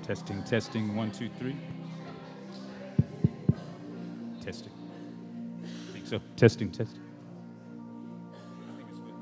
Testing, testing, 1, 2, 3. Testing. I think so. Testing, testing. I think it's good.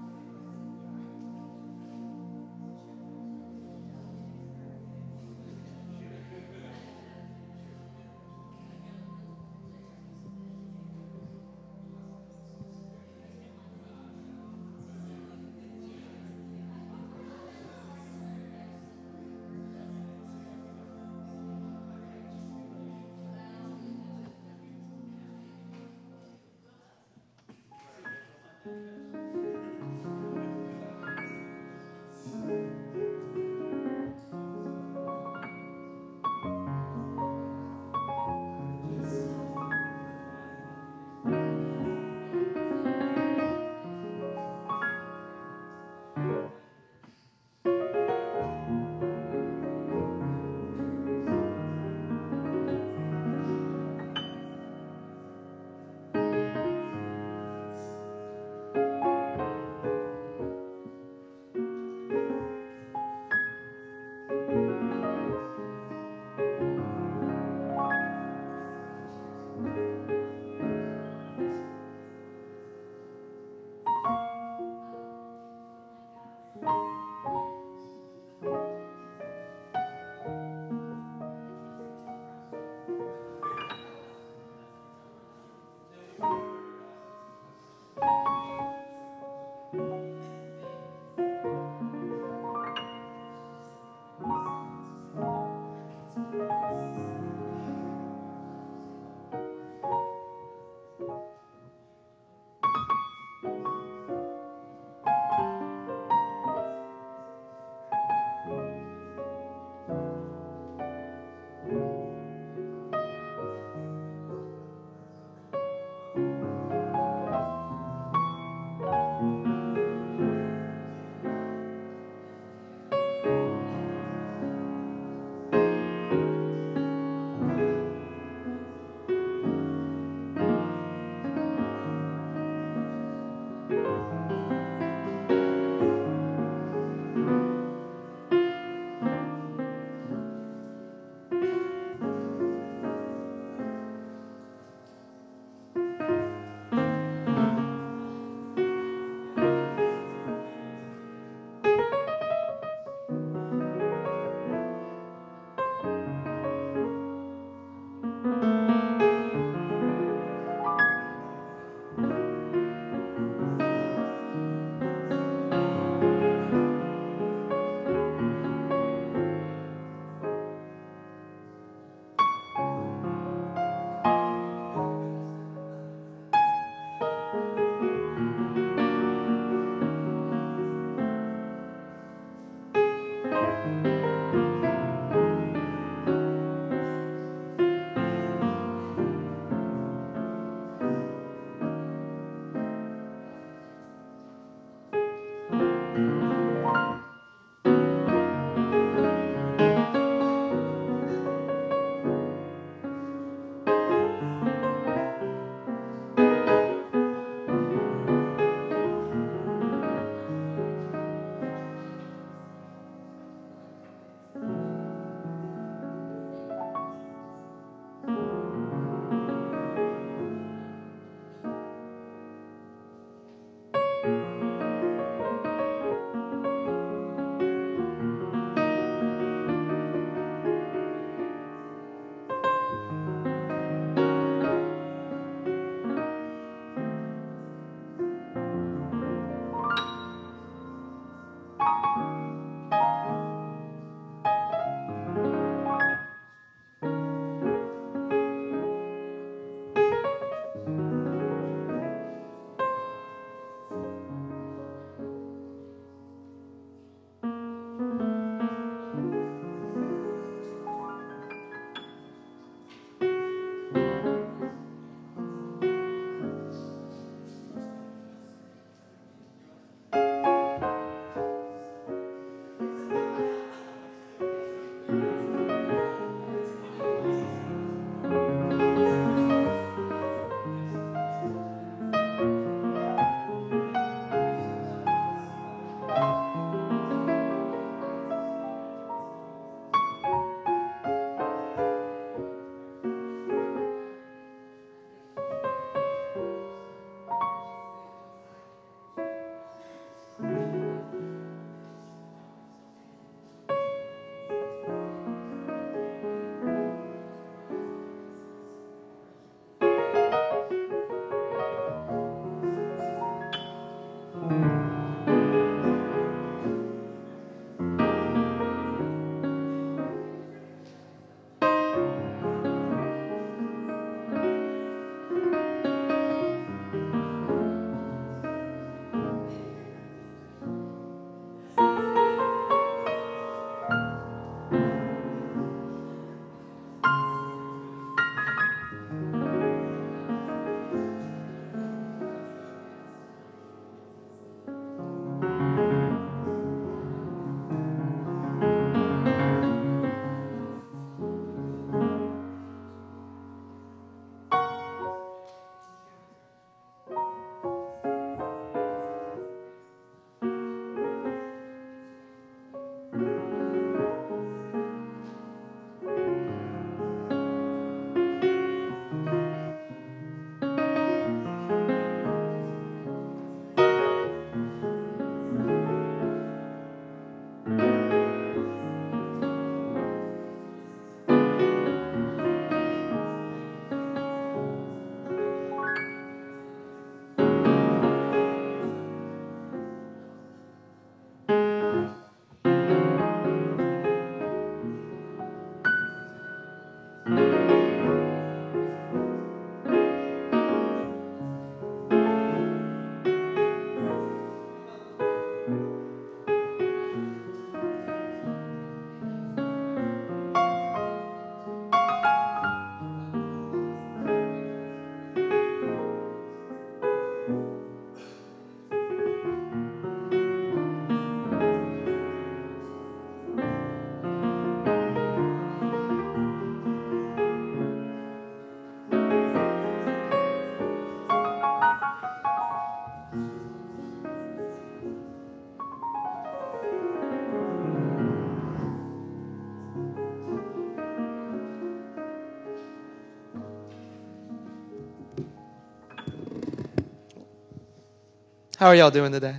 How are y'all doing today?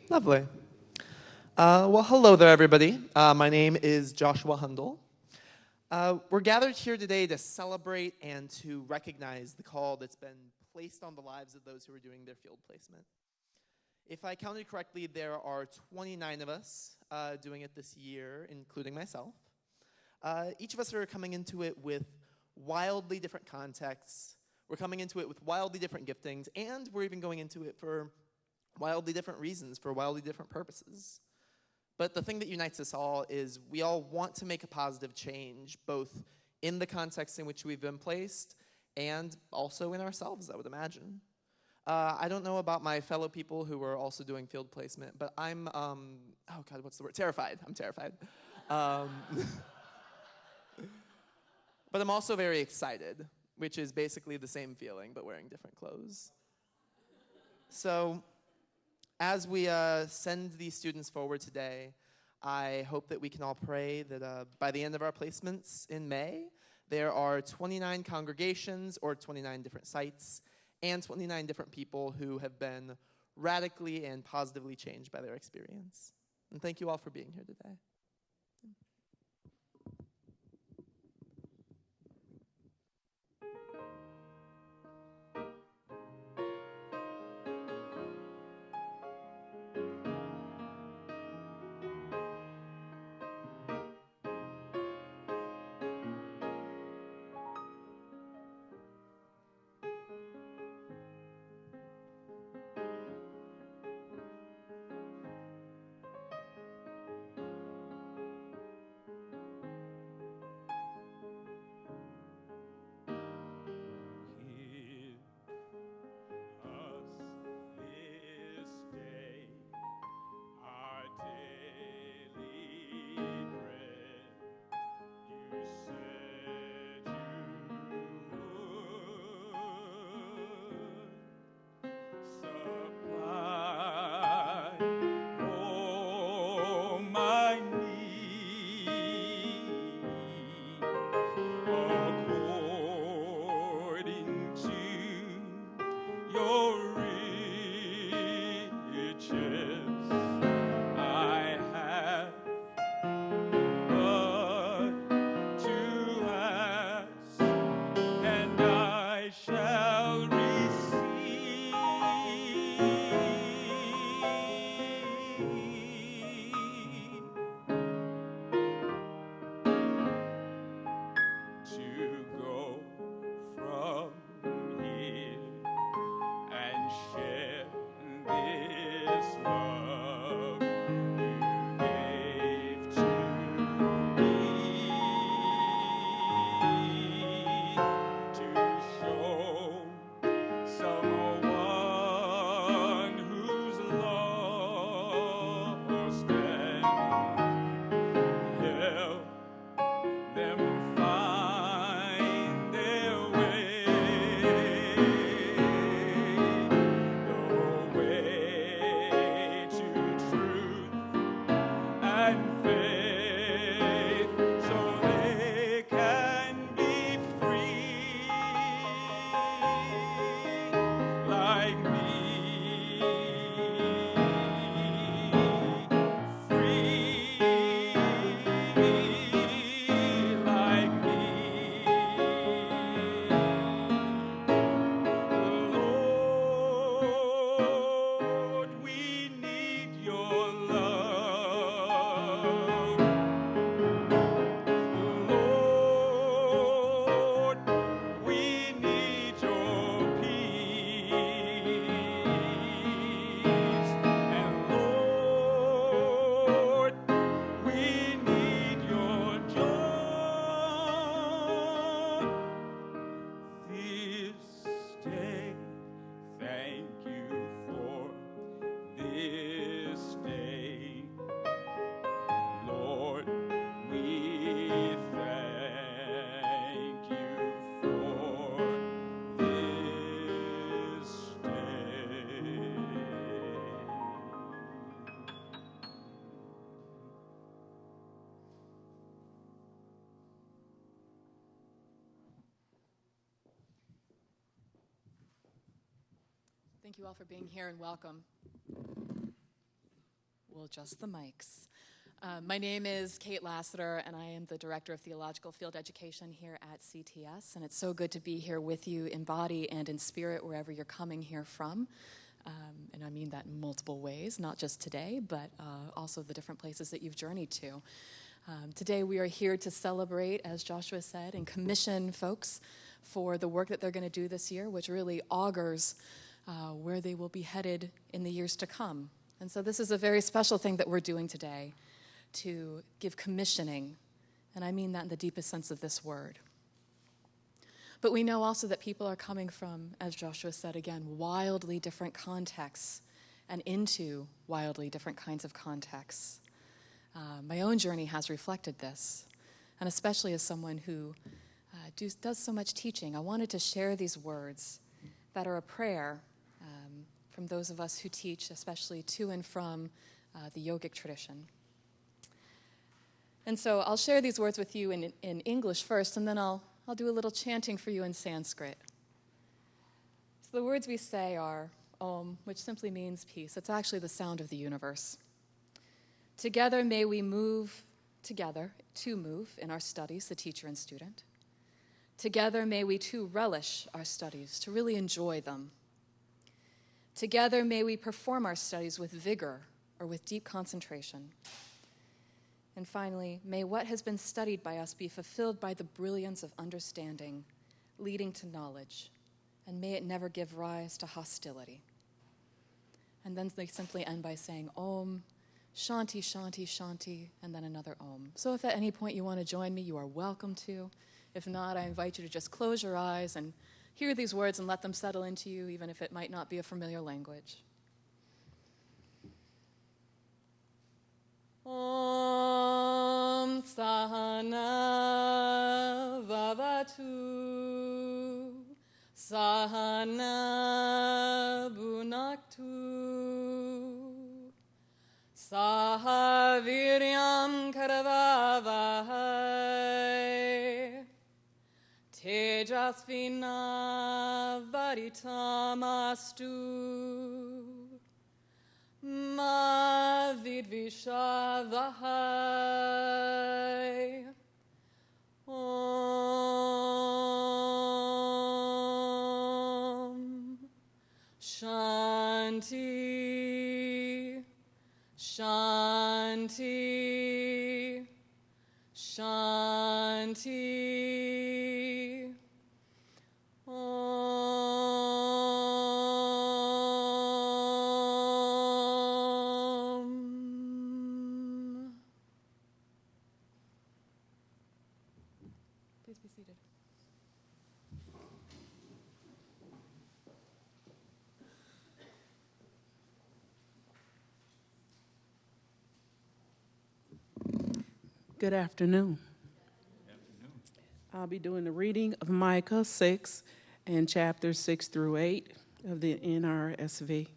Lovely. Well, hello there, everybody. My name is Joshua Hundle. We're gathered here today to celebrate and to recognize the call that's been placed on the lives of those who are doing their field placement. If I counted correctly, there are 29 of us doing it this year, including myself. Each of us are coming into it with wildly different contexts. We're coming into it with wildly different giftings, and we're even going into it for wildly different reasons, for wildly different purposes. But the thing that unites us all is we all want to make a positive change, both in the context in which we've been placed and also in ourselves, I would imagine. I don't know about my fellow people who are also doing field placement, but I'm, oh God, what's the word? Terrified. I'm terrified. But I'm also very excited, which is basically the same feeling, but wearing different clothes. So as we send these students forward today, I hope that we can all pray that by the end of our placements in May, there are 29 congregations or 29 different sites and 29 different people who have been radically and positively changed by their experience. And thank you all for being here today. Thank you all for being here and welcome. We'll adjust the mics. My name is Kate Lassiter, and I am the Director of Theological Field Education here at CTS, and it's so good to be here with you in body and in spirit wherever you're coming here from. And I mean that in multiple ways, not just today, but also the different places that you've journeyed to. Today we are here to celebrate, as Joshua said, and commission folks for the work that they're going to do this year, which really augurs where they will be headed in the years to come. And so this is a very special thing that we're doing today, to give commissioning, and I mean that in the deepest sense of this word. But we know also that people are coming from, as Joshua said again, wildly different contexts and into wildly different kinds of contexts. My own journey has reflected this, and especially as someone who does so much teaching, I wanted to share these words that are a prayer from those of us who teach, especially to and from the yogic tradition. And so I'll share these words with you in English first, and then I'll do a little chanting for you in Sanskrit. So the words we say are Om, which simply means peace. It's actually the sound of the universe. Together may we move together, to move in our studies, the teacher and student. Together may we too relish our studies, to really enjoy them. Together may we perform our studies with vigor or with deep concentration. And finally, may what has been studied by us be fulfilled by the brilliance of understanding, leading to knowledge, and may it never give rise to hostility. And then they simply end by saying, Om, Shanti, Shanti, Shanti, and then another Om. So if at any point you want to join me, you are welcome to. If not, I invite you to just close your eyes and hear these words and let them settle into you, even if it might not be a familiar language. Om Sahana Vavatu Sahana Bhunaktu Saha Viryam Karavavahai Tejasvina Varitamastu Ma Vidvishavahai Om Shanti Shanti Shanti Om. Please be seated. Good afternoon. I'll be doing the reading of Micah 6 and chapters 6 through 8 of the NRSV.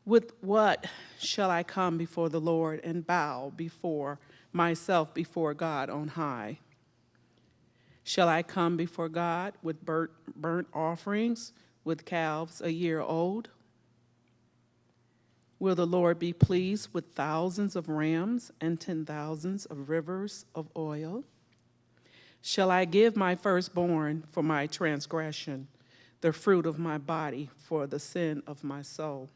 With what shall I come before the Lord and bow before myself before God on high? Shall I come before God with burnt offerings, with calves a year old? Will the Lord be pleased with thousands of rams and 10,000s of rivers of oil? Shall I give my firstborn for my transgression, the fruit of my body for the sin of my soul?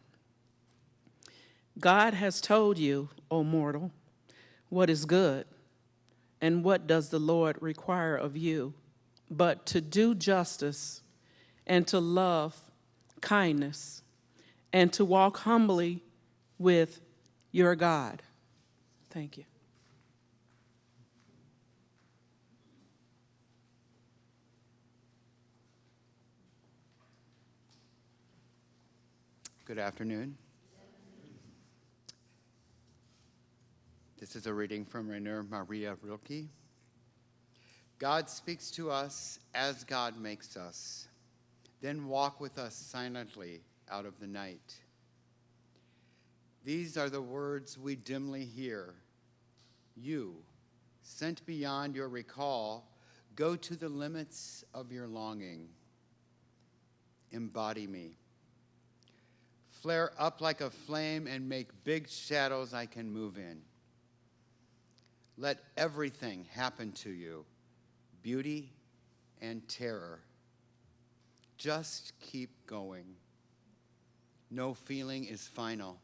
God has told you, O mortal, what is good, and what does the Lord require of you, but to do justice, and to love kindness, and to walk humbly with your God. Thank you. Good afternoon. This is a reading from Rainer Maria Rilke. God speaks to us as God makes us, then walk with us silently out of the night. These are the words we dimly hear. You, sent beyond your recall, go to the limits of your longing. Embody me, flare up like a flame and make big shadows I can move in. Let everything happen to you, beauty and terror. Just keep going. No feeling is final.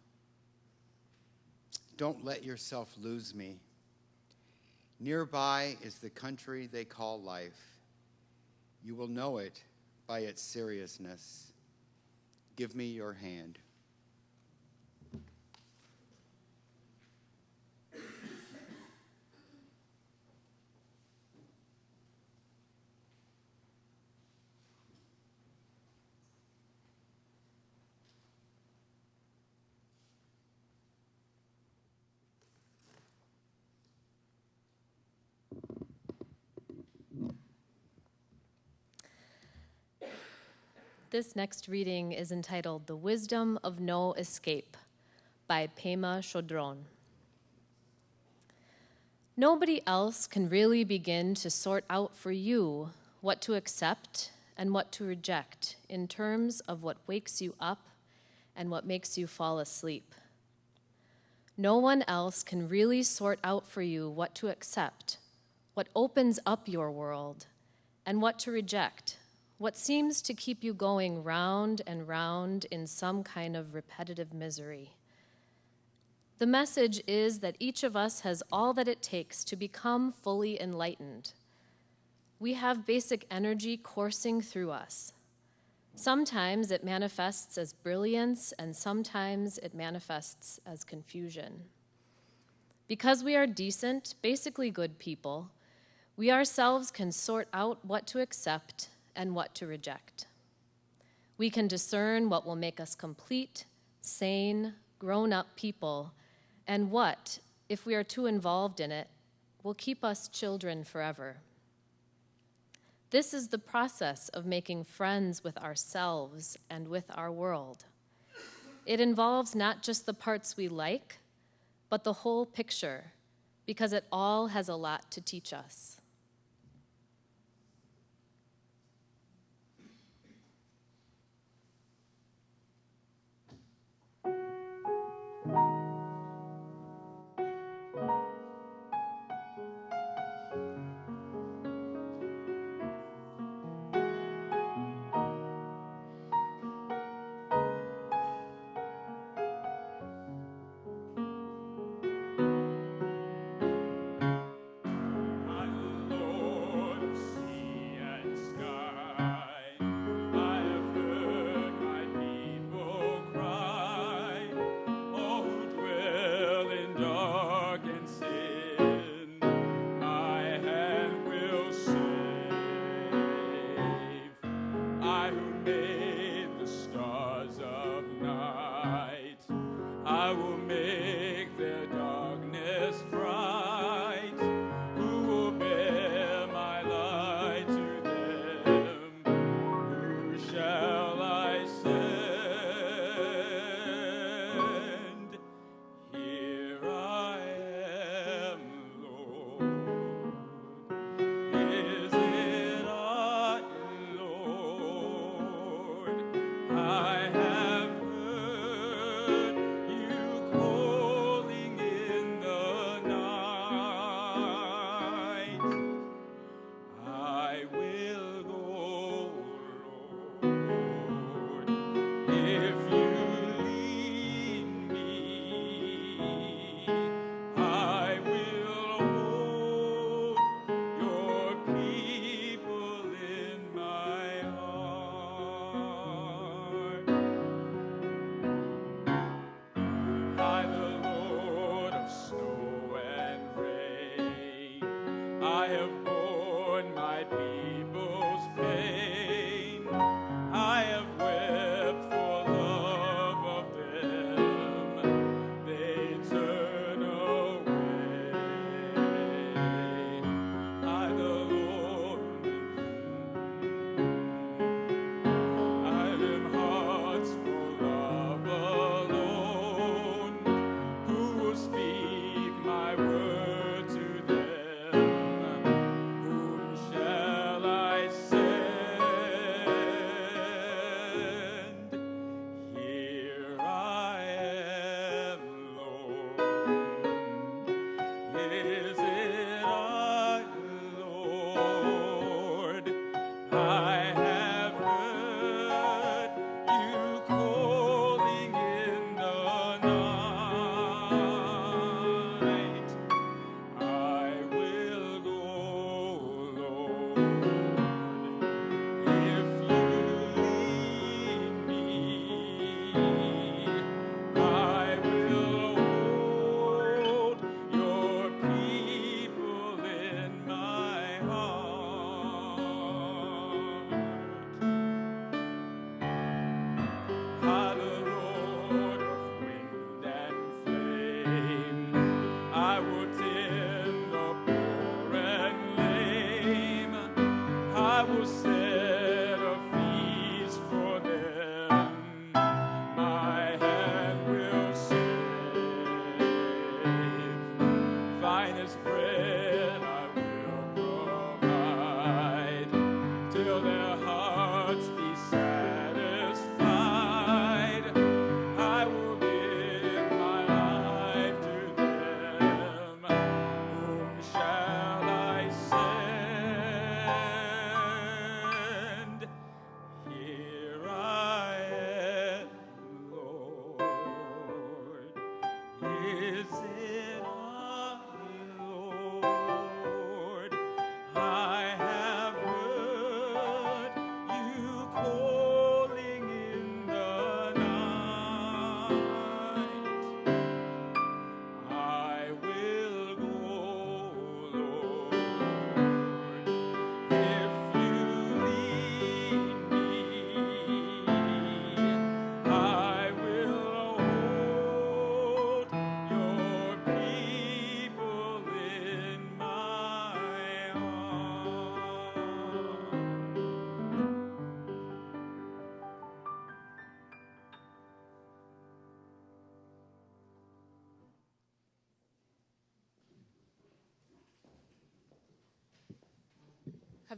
Don't let yourself lose me. Nearby is the country they call life. You will know it by its seriousness. Give me your hand. This next reading is entitled The Wisdom of No Escape by Pema Chodron. Nobody else can really begin to sort out for you what to accept and what to reject in terms of what wakes you up and what makes you fall asleep. No one else can really sort out for you what to accept, what opens up your world, and what to reject, what seems to keep you going round and round in some kind of repetitive misery. The message is that each of us has all that it takes to become fully enlightened. We have basic energy coursing through us. Sometimes it manifests as brilliance, and sometimes it manifests as confusion. Because we are decent, basically good people, we ourselves can sort out what to accept and what to reject. We can discern what will make us complete, sane, grown-up people, and what, if we are too involved in it, will keep us children forever. This is the process of making friends with ourselves and with our world. It involves not just the parts we like, but the whole picture, because it all has a lot to teach us.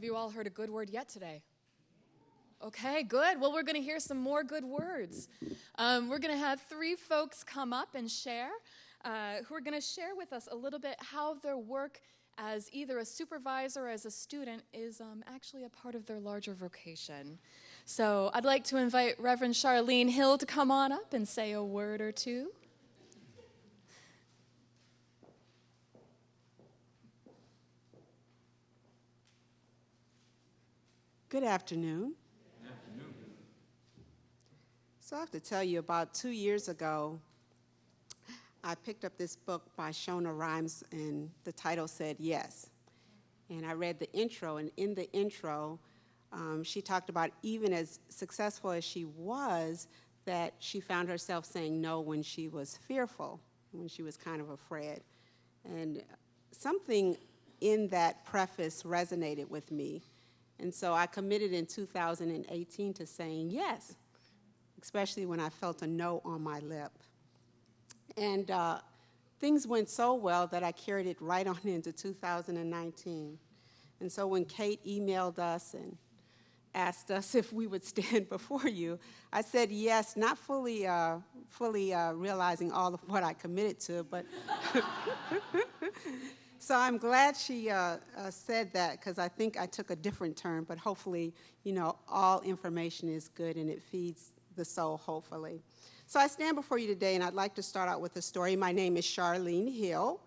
Have you all heard a good word yet today? Okay, good. Well, we're going to hear some more good words. We're going to have 3 folks come up and share, who are going to share with us a little bit how their work as either a supervisor or as a student is actually a part of their larger vocation. So I'd like to invite Reverend Charlene Hill to come on up and say a word or two. Good afternoon. Good afternoon. So I have to tell you, about 2 years ago, I picked up this book by Shona Rhimes, and the title said Yes. And I read the intro, and in the intro, she talked about even as successful as she was, that she found herself saying no when she was fearful, when she was kind of afraid. And something in that preface resonated with me. And so I committed in 2018 to saying yes, especially when I felt a no on my lip. And things went so well that I carried it right on into 2019. And so when Kate emailed us and asked us if we would stand before you, I said yes, not fully realizing all of what I committed to, but so I'm glad she said that, because I think I took a different turn, but hopefully, all information is good and it feeds the soul, hopefully. So I stand before you today, and I'd like to start out with a story. My name is Charlene Hill,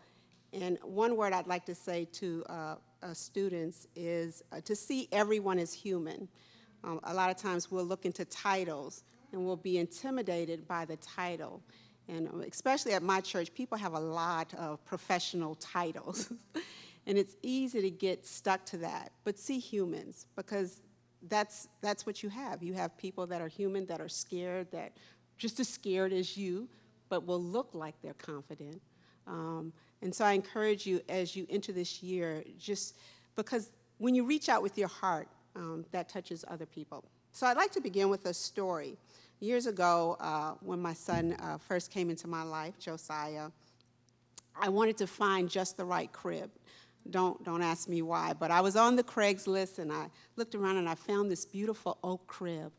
and one word I'd like to say to students is to see everyone as human. A lot of times we'll look into titles, and we'll be intimidated by the title. And especially at my church, people have a lot of professional titles. And it's easy to get stuck to that. But see humans, because that's what you have. You have people that are human, that are scared, that just as scared as you, but will look like they're confident. And so I encourage you as you enter this year, just because when you reach out with your heart, that touches other people. So I'd like to begin with a story. Years ago, when my son first came into my life, Josiah, I wanted to find just the right crib. Don't ask me why, but I was on the Craigslist, and I looked around, and I found this beautiful oak crib.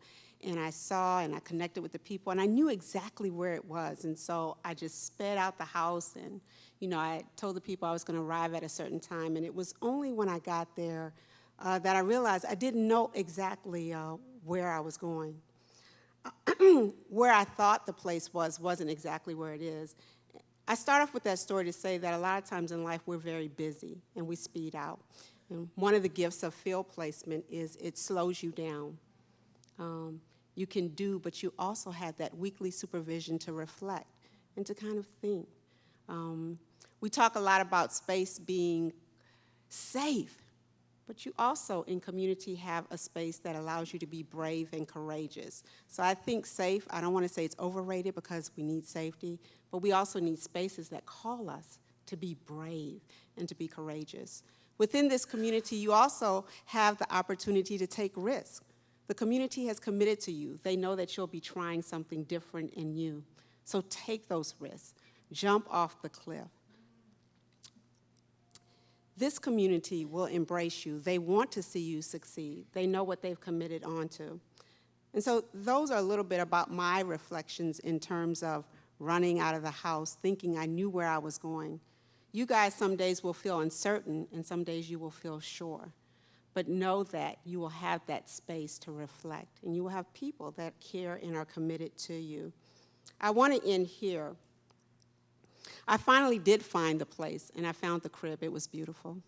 And I saw, and I connected with the people, and I knew exactly where it was. And so I just sped out the house, and, I told the people I was going to arrive at a certain time. And it was only when I got there that I realized I didn't know exactly where I was going. Where I thought the place wasn't exactly where it is. I start off with that story to say that a lot of times in life we're very busy and we speed out. And one of the gifts of field placement is it slows you down. You can do, but you also have that weekly supervision to reflect and to kind of think. We talk a lot about space being safe. But you also, in community, have a space that allows you to be brave and courageous. So I think safe, I don't want to say it's overrated because we need safety, but we also need spaces that call us to be brave and to be courageous. Within this community, you also have the opportunity to take risks. The community has committed to you. They know that you'll be trying something different in you. So take those risks. Jump off the cliff. This community will embrace you. They want to see you succeed. They know what they've committed onto. And so those are a little bit about my reflections in terms of running out of the house, thinking I knew where I was going. You guys some days will feel uncertain, and some days you will feel sure. But know that you will have that space to reflect, and you will have people that care and are committed to you. I want to end here. I finally did find the place, and I found the crib. It was beautiful.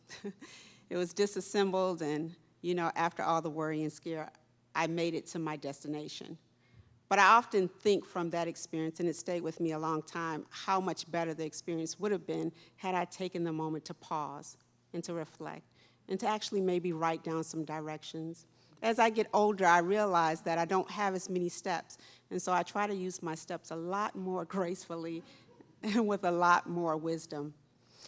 It was disassembled, and, after all the worry and scare, I made it to my destination. But I often think from that experience, and it stayed with me a long time, how much better the experience would have been had I taken the moment to pause and to reflect and to actually maybe write down some directions. As I get older, I realize that I don't have as many steps, and so I try to use my steps a lot more gracefully and with a lot more wisdom.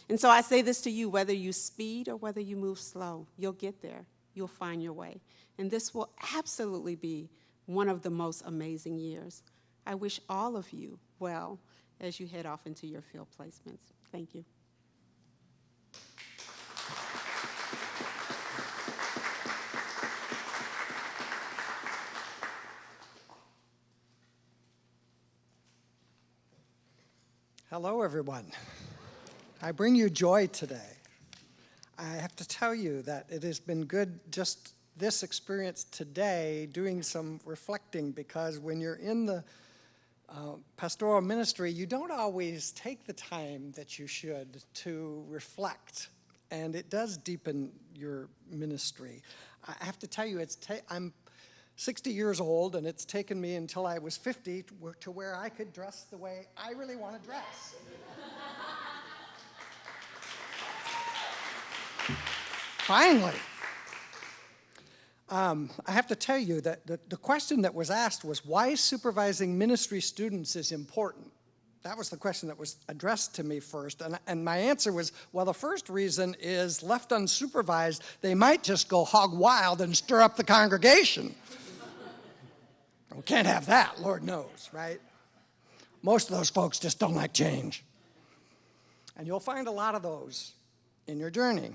And so I say this to you, whether you speed or whether you move slow, you'll get there. You'll find your way. And this will absolutely be one of the most amazing years. I wish all of you well as you head off into your field placements. Thank you. Hello, everyone. I bring you joy today. I have to tell you that it has been good just this experience today doing some reflecting, because when you're in the pastoral ministry, you don't always take the time that you should to reflect, and it does deepen your ministry. I have to tell you, I'm 60 years old, and it's taken me until I was 50 to where I could dress the way I really want to dress. Finally. I have to tell you that the question that was asked was why supervising ministry students is important. That was the question that was addressed to me first. And my answer was, well, the first reason is left unsupervised, they might just go hog wild and stir up the congregation. We can't have that, Lord knows, right? Most of those folks just don't like change. And you'll find a lot of those in your journey.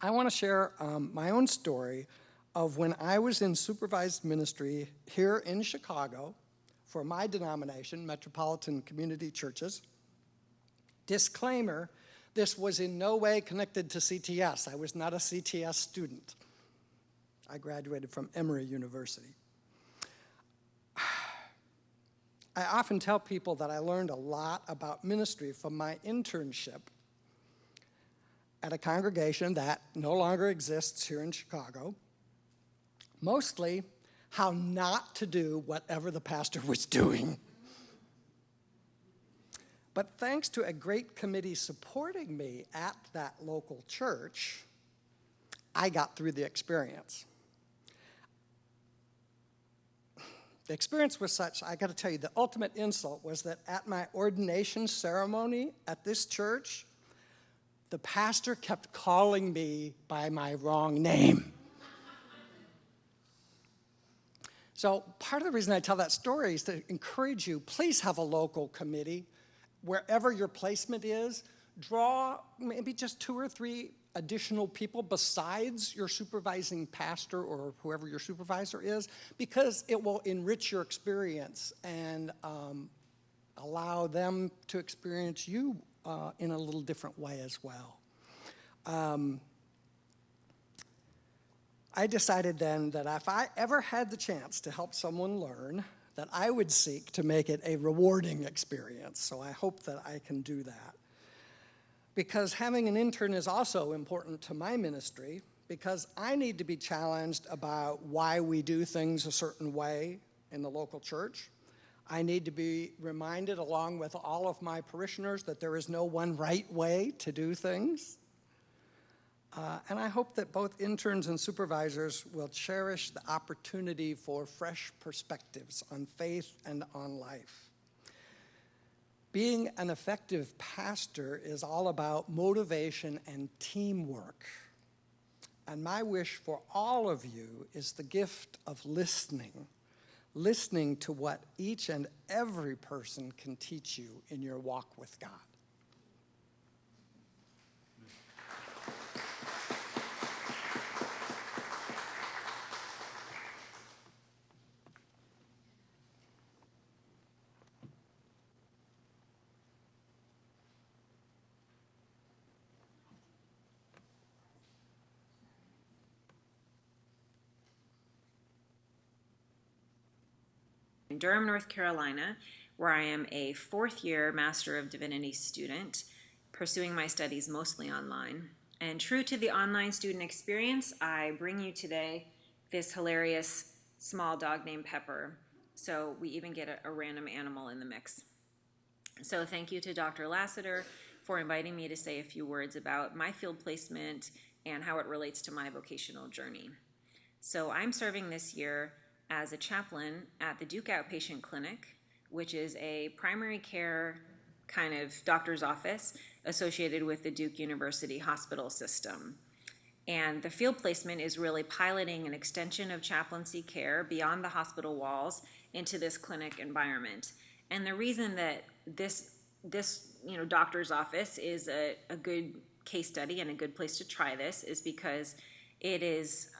I want to share my own story of when I was in supervised ministry here in Chicago for my denomination, Metropolitan Community Churches. Disclaimer, this was in no way connected to CTS. I was not a CTS student. I graduated from Emory University. I often tell people that I learned a lot about ministry from my internship at a congregation that no longer exists here in Chicago. Mostly how not to do whatever the pastor was doing. But thanks to a great committee supporting me at that local church, I got through the experience. The experience was such, I got to tell you, the ultimate insult was that at my ordination ceremony at this church, the pastor kept calling me by my wrong name. So part of the reason I tell that story is to encourage you, please have a local committee. Wherever your placement is, draw maybe just 2 or 3 additional people besides your supervising pastor or whoever your supervisor is, because it will enrich your experience and allow them to experience you in a little different way as well. I decided then that if I ever had the chance to help someone learn, that I would seek to make it a rewarding experience. So I hope that I can do that. Because having an intern is also important to my ministry, because I need to be challenged about why we do things a certain way in the local church. I need to be reminded, along with all of my parishioners, that there is no one right way to do things. And I hope that both interns and supervisors will cherish the opportunity for fresh perspectives on faith and on life. Being an effective pastor is all about motivation and teamwork. And my wish for all of you is the gift of listening to what each and every person can teach you in your walk with God. In Durham, North Carolina, where I am a 4th-year Master of Divinity student, pursuing my studies mostly online. And true to the online student experience, I bring you today this hilarious small dog named Pepper. So we even get a random animal in the mix. So thank you to Dr. Lassiter for inviting me to say a few words about my field placement and how it relates to my vocational journey. So I'm serving this year as a chaplain at the Duke Outpatient Clinic, which is a primary care kind of doctor's office associated with the Duke University hospital system. And the field placement is really piloting an extension of chaplaincy care beyond the hospital walls into this clinic environment. And the reason that this doctor's office is a good case study and a good place to try this is because it is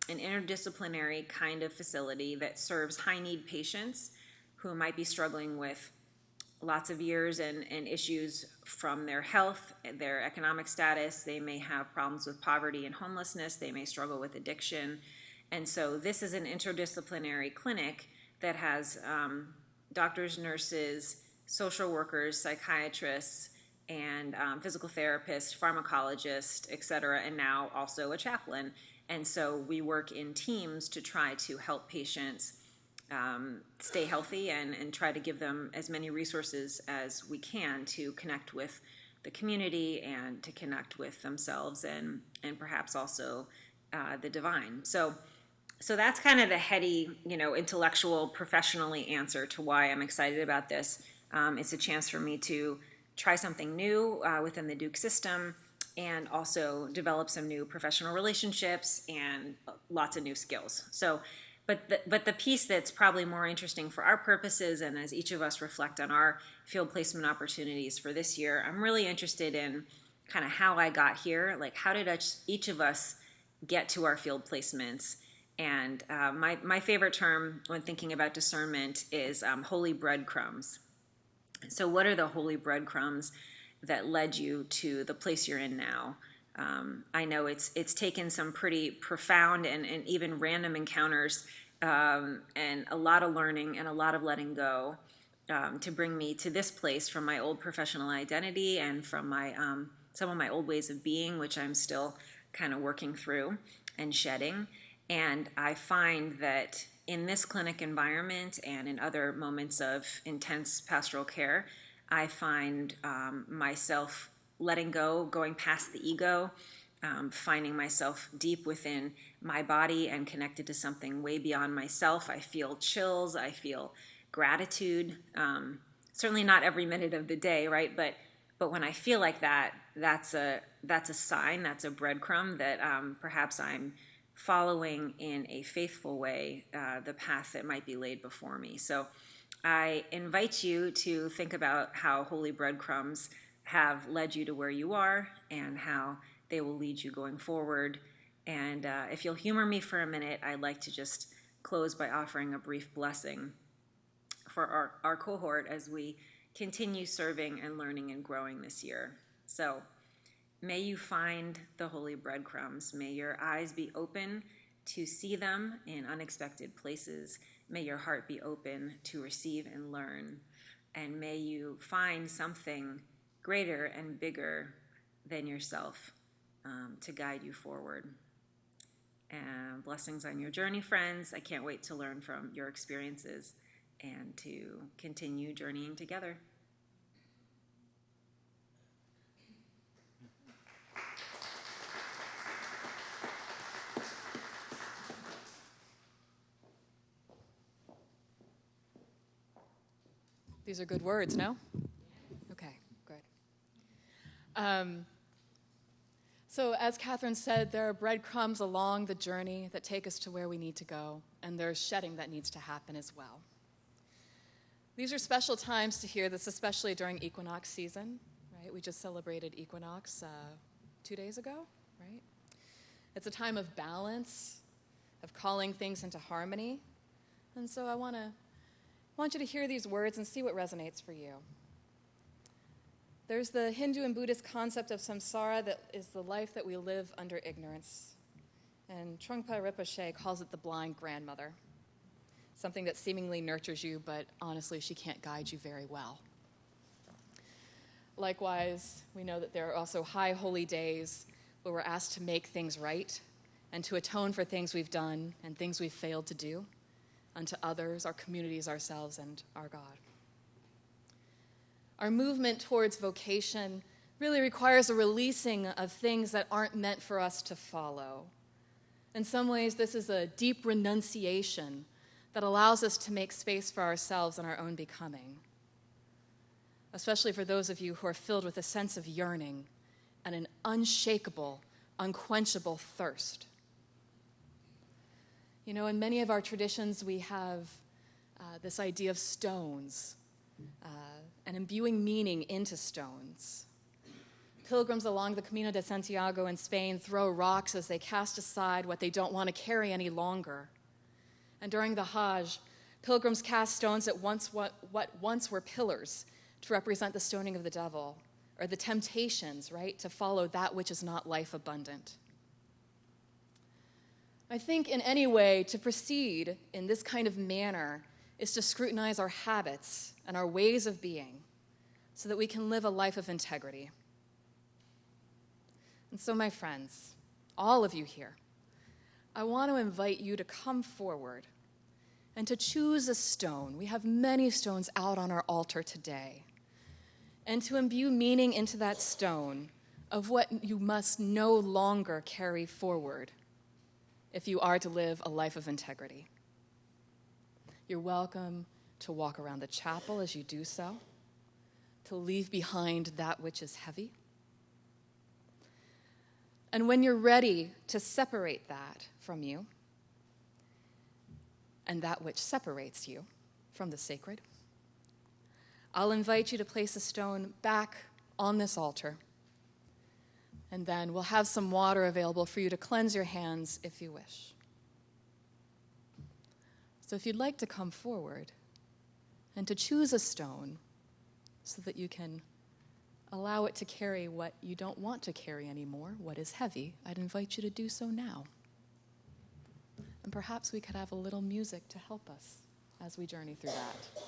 an interdisciplinary kind of facility that serves high-need patients who might be struggling with lots of years and issues from their health, their economic status. They may have problems with poverty and homelessness. They may struggle with addiction. And so this is an interdisciplinary clinic that has doctors, nurses, social workers, psychiatrists, and physical therapists, pharmacologists, et cetera, and now also a chaplain. And so we work in teams to try to help patients stay healthy and try to give them as many resources as we can to connect with the community and to connect with themselves and perhaps also the divine. So that's kind of the heady, intellectual, professionally answer to why I'm excited about this. It's a chance for me to try something new within the Duke system and also develop some new professional relationships and lots of new skills. So, but the piece that's probably more interesting for our purposes, and as each of us reflect on our field placement opportunities for this year, I'm really interested in kind of how I got here. Like, how did each of us get to our field placements? And my favorite term when thinking about discernment is holy breadcrumbs. So what are the holy breadcrumbs that led you to the place you're in now? I know it's taken some pretty profound and even random encounters and a lot of learning and a lot of letting go to bring me to this place from my old professional identity and from my some of my old ways of being, which I'm still kind of working through and shedding. And I find that in this clinic environment and in other moments of intense pastoral care, I find myself letting go, going past the ego, finding myself deep within my body and connected to something way beyond myself. I feel chills, I feel gratitude, certainly not every minute of the day, right? But when I feel like that, that's a sign, that's a breadcrumb that perhaps I'm following in a faithful way the path that might be laid before me. So I invite you to think about how holy breadcrumbs have led you to where you are and how they will lead you going forward. And if you'll humor me for a minute, I'd like to just close by offering a brief blessing for our cohort as we continue serving and learning and growing this year. So may you find the holy breadcrumbs. May your eyes be open to see them in unexpected places. May your heart be open to receive and learn. And may you find something greater and bigger than yourself to guide you forward. And blessings on your journey, friends. I can't wait to learn from your experiences and to continue journeying together. These are good words, no? Okay, good. So as Catherine said, there are breadcrumbs along the journey that take us to where we need to go, and there's shedding that needs to happen as well. These are special times to hear this, especially during equinox season, right? We just celebrated equinox 2 days ago, right? It's a time of balance, of calling things into harmony, and so I want you to hear these words and see what resonates for you. There's the Hindu and Buddhist concept of samsara that is the life that we live under ignorance. And Trungpa Rinpoche calls it the blind grandmother, something that seemingly nurtures you, but honestly, she can't guide you very well. Likewise, we know that there are also high holy days where we're asked to make things right and to atone for things we've done and things we've failed to do unto others, our communities, ourselves, and our God. Our movement towards vocation really requires a releasing of things that aren't meant for us to follow. In some ways, this is a deep renunciation that allows us to make space for ourselves and our own becoming, especially for those of you who are filled with a sense of yearning and an unshakable, unquenchable thirst. You know, in many of our traditions, we have this idea of stones and imbuing meaning into stones. Pilgrims along the Camino de Santiago in Spain throw rocks as they cast aside what they don't want to carry any longer. And during the Hajj, pilgrims cast stones at what once were pillars to represent the stoning of the devil, or the temptations, right, to follow that which is not life abundant. I think in any way to proceed in this kind of manner is to scrutinize our habits and our ways of being so that we can live a life of integrity. And so, my friends, all of you here, I want to invite you to come forward and to choose a stone. We have many stones out on our altar today. And to imbue meaning into that stone of what you must no longer carry forward if you are to live a life of integrity. You're welcome to walk around the chapel as you do so, to leave behind that which is heavy. And when you're ready to separate that from you, and that which separates you from the sacred, I'll invite you to place a stone back on this altar, and then we'll have some water available for you to cleanse your hands if you wish. So if you'd like to come forward and to choose a stone so that you can allow it to carry what you don't want to carry anymore, what is heavy, I'd invite you to do so now. And perhaps we could have a little music to help us as we journey through that.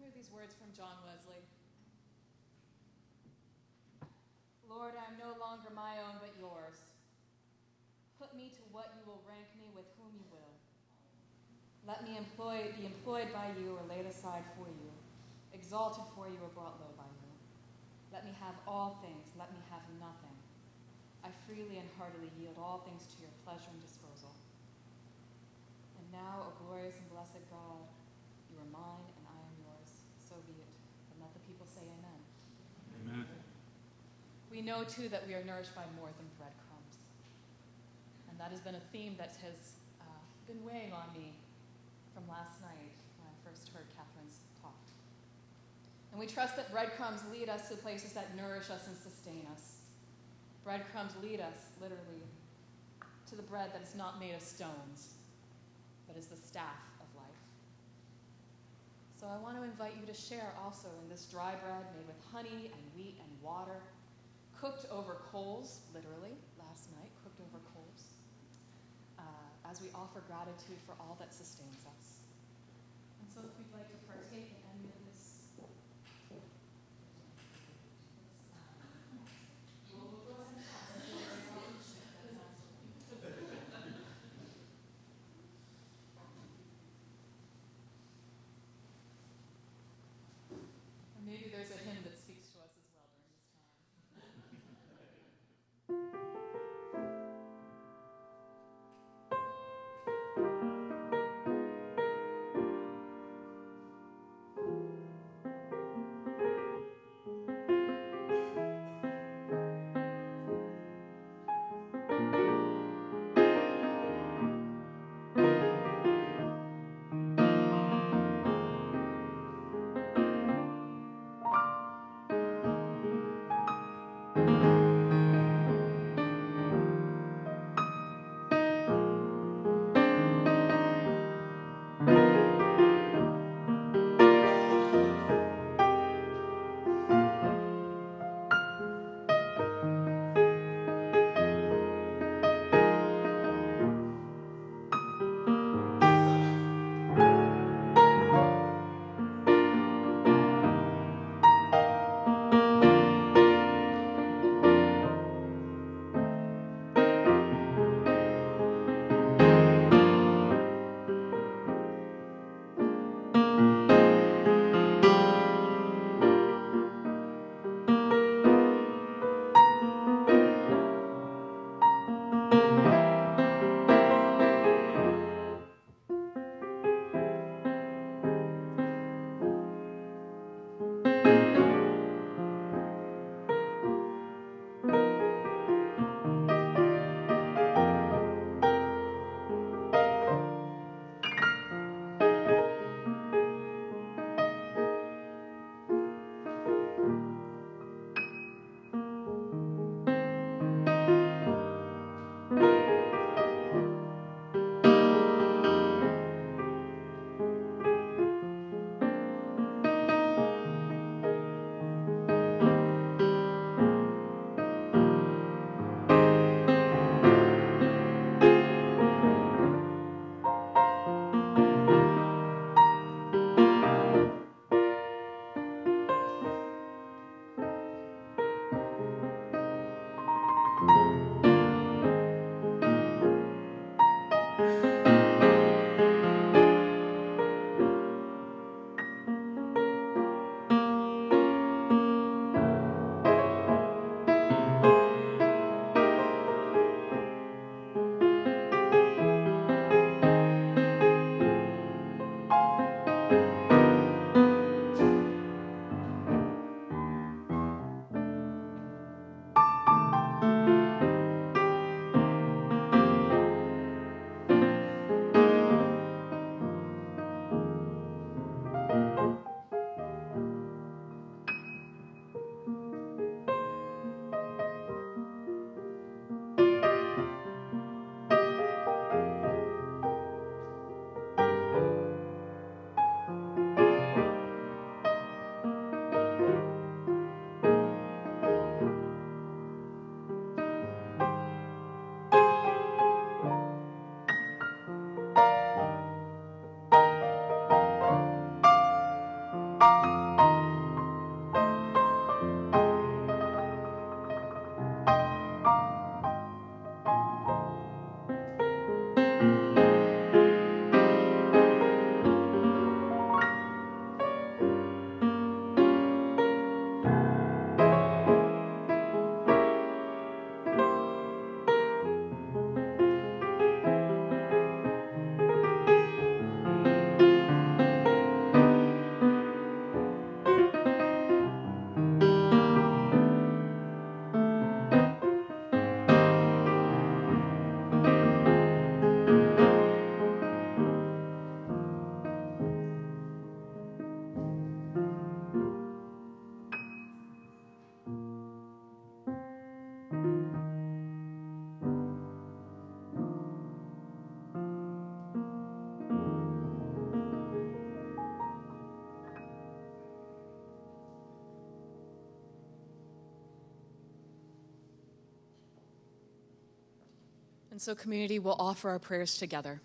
Hear these words from John Wesley. Lord, I am no longer my own but yours. Put me to what you will rank me with whom you will. Let me be employed by you or laid aside for you, exalted for you or brought low by you. Let me have all things, let me have nothing. I freely and heartily yield all things to your pleasure and disposal. And now, O glorious and blessed God, you are mine and I am yours. So be it. And let the people say amen. Amen. We know, too, that we are nourished by more than breadcrumbs. And that has been a theme that has been weighing on me from last night when I first heard Catherine's talk. And we trust that breadcrumbs lead us to places that nourish us and sustain us. Breadcrumbs lead us, literally, to the bread that is not made of stones, but is the staff of life. So I want to invite you to share also in this dry bread made with honey and wheat and water, cooked over coals, literally, last night, cooked over coals, as we offer gratitude for all that sustains us. And so if we'd like to partake in any of this, we'll go ahead and pass. Or maybe there's a hymn that speaks to us as well during this time. And so, community, will offer our prayers together.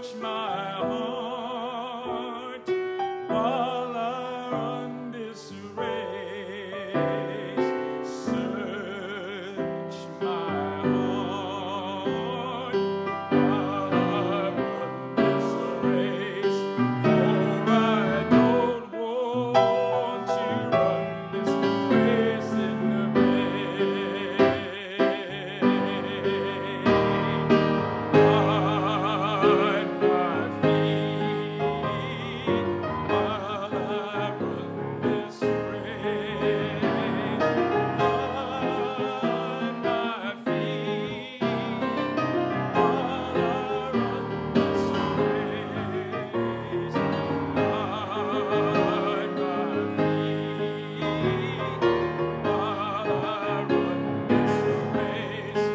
Search my heart while I run this race. Search my heart while I run this race. For I don't want to run this race in vain. Guide my feet while I run this race. Guide my feet while I run this race. Guide my feet while I run this race.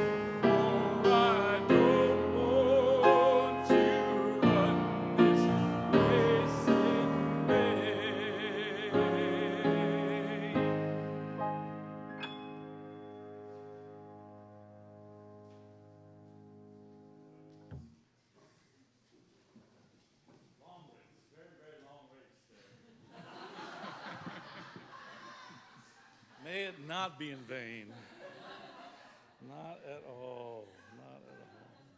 For I don't want to run this race in vain. May it not be in vain. Not at all. Not at all.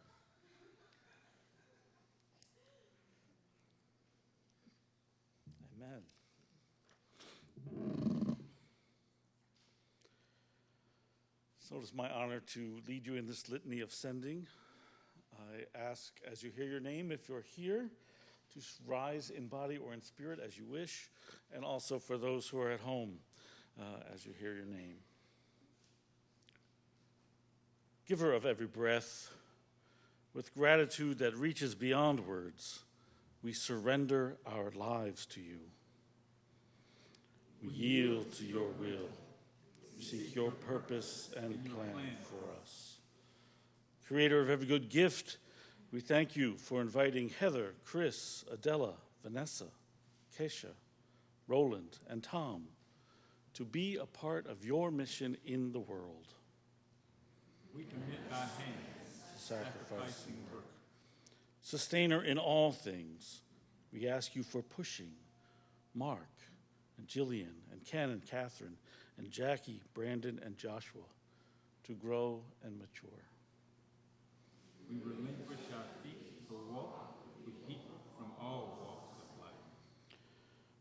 Amen. So it is my honor to lead you in this litany of sending. I ask, as you hear your name, if you're here, to rise in body or in spirit as you wish, and also for those who are at home, as you hear your name. Giver of every breath, with gratitude that reaches beyond words, we surrender our lives to you. We yield to your will, seek your purpose and plan for us. Creator of every good gift, we thank you for inviting Heather, Chris, Adela, Vanessa, Keisha, Roland, and Tom to be a part of your mission in the world. We commit our hands to sacrificing work. Sustainer in all things, we ask you for pushing Mark and Jillian and Ken and Catherine and Jackie, Brandon, and Joshua to grow and mature. We relinquish our feet to walk with people from all walks of life.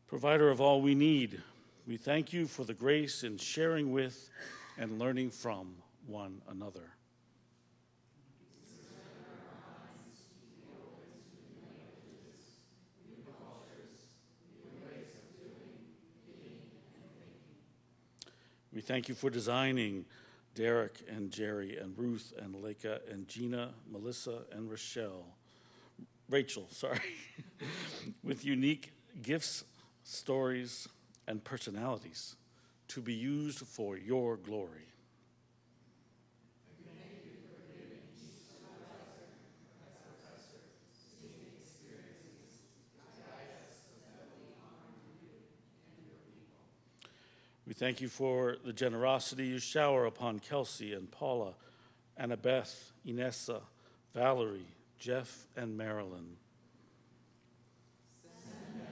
Provider of all we need, we thank you for the grace in sharing with and learning from one another. We thank you for designing Derek and Jerry and Ruth and Leica and Gina, Melissa and Rachel, with unique gifts, stories, and personalities to be used for your glory. We thank you for the generosity you shower upon Kelsey and Paula, Annabeth, Inessa, Valerie, Jeff, and Marilyn. Send them,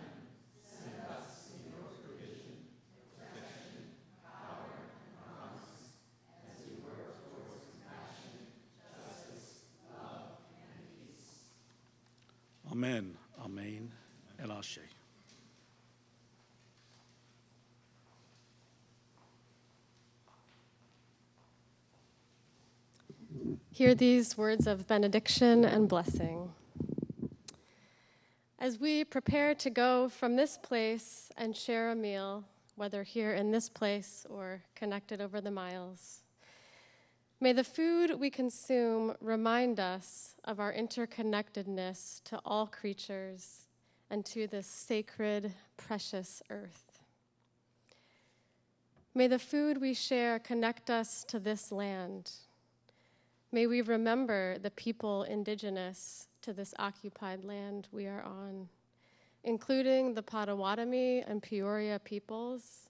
send us in your provision, protection, power, and promise, as we work towards compassion, justice, love, and peace. Amen, amen, and ashe. Hear these words of benediction and blessing. As we prepare to go from this place and share a meal, whether here in this place or connected over the miles, may the food we consume remind us of our interconnectedness to all creatures and to this sacred, precious earth. May the food we share connect us to this land. May we remember the people indigenous to this occupied land we are on, including the Potawatomi and Peoria peoples,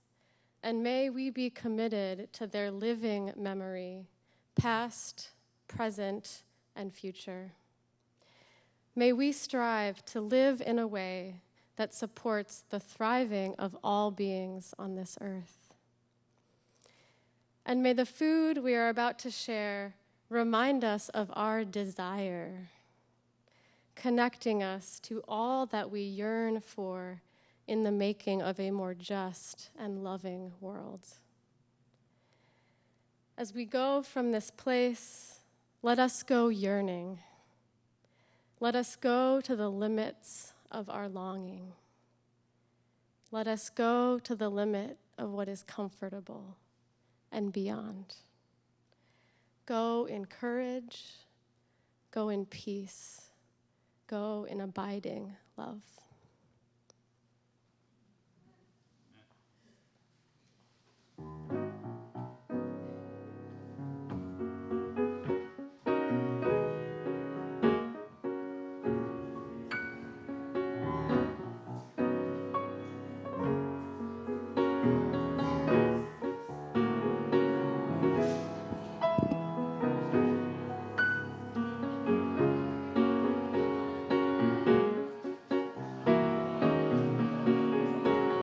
and may we be committed to their living memory, past, present, and future. May we strive to live in a way that supports the thriving of all beings on this earth. And may the food we are about to share remind us of our desire, connecting us to all that we yearn for in the making of a more just and loving world. As we go from this place, let us go yearning. Let us go to the limits of our longing. Let us go to the limit of what is comfortable and beyond. Go in courage, go in peace, go in abiding love.